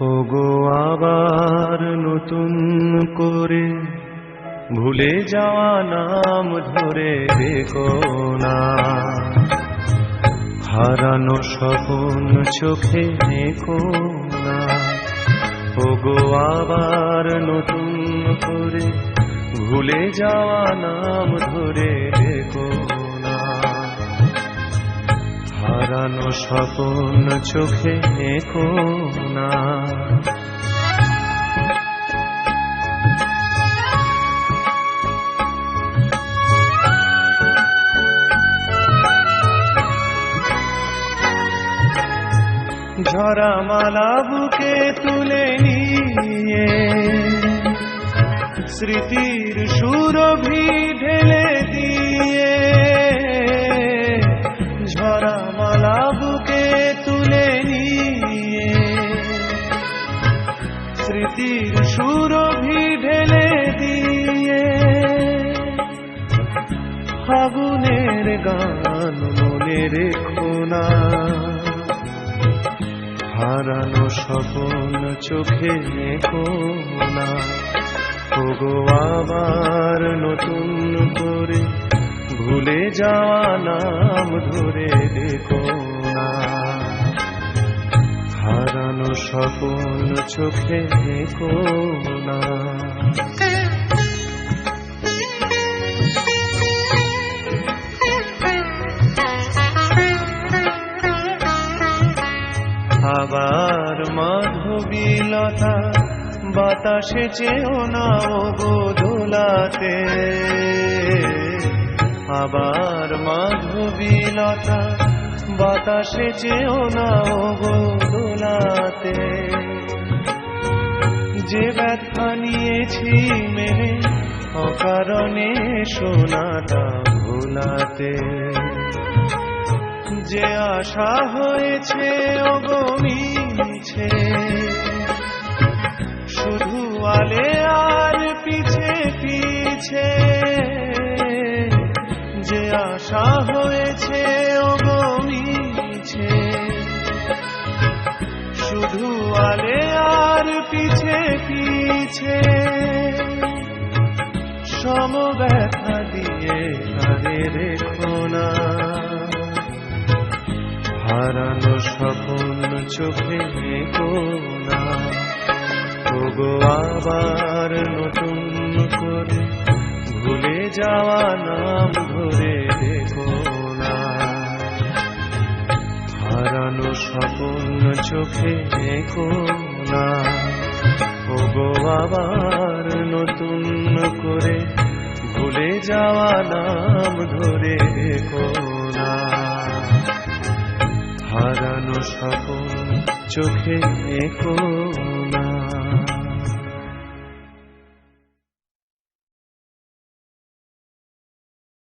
ওগো আবার নতুন করে ভুলে যাওয়া নাম ধরে দেখো না, হারানো স্বপ্ন চোখে দেখো না। ওগো আবার নতুন করে ভুলে যাওয়া নাম ধরে দেখো না, হারানো স্বপ্ন চোখে দেখো না। ঝরা মালা বুকে তুলে নিয়ে স্মৃতির সুরভি ঢেলে দিয়ে, ঝরা মালা বুকে তুলে নিয়ে স্মৃতির সুরভি ঢেলে দিয়ে, ফাগুনের গান মনে রেখো না, হারানো স্বপ্ন চোখে দেখো না। ওগো আবার নতুন করে ভুলে যাওয়া নাম ধরে দেখো না, হারানো স্বপ্ন চোখে দেখো না। আবার মাধবীলতা বাতাসে চেও না ওগো দোলাতে, আবার মাধবীলতা বাতাসে চেও না ওগো দোলাতে। যে ব্যথা নিয়েছি মেনে অকারণে সোনাটা ভোলাতে, যে আশা হয়েছে ওগো মিছে, শুধু আলে আর পিছে পিছে, যে আশা হয়েছে ওগো মিছে, শুধু আলে আর পিছে পিছে, সম ব্যথা দিয়ে আরে রেখো না, হারানো স্বপ্ন চোখে দেখো না। ওগো আবার নতুন করে ভুলে যাওয়া নাম ধরে দেখো না, হারানো স্বপ্ন চোখে দেখো না। ওগো আবার নতুন করে ভুলে যাওয়া নাম ধরে দেখো না, হারানো স্বপ্ন চোখে দেখো না।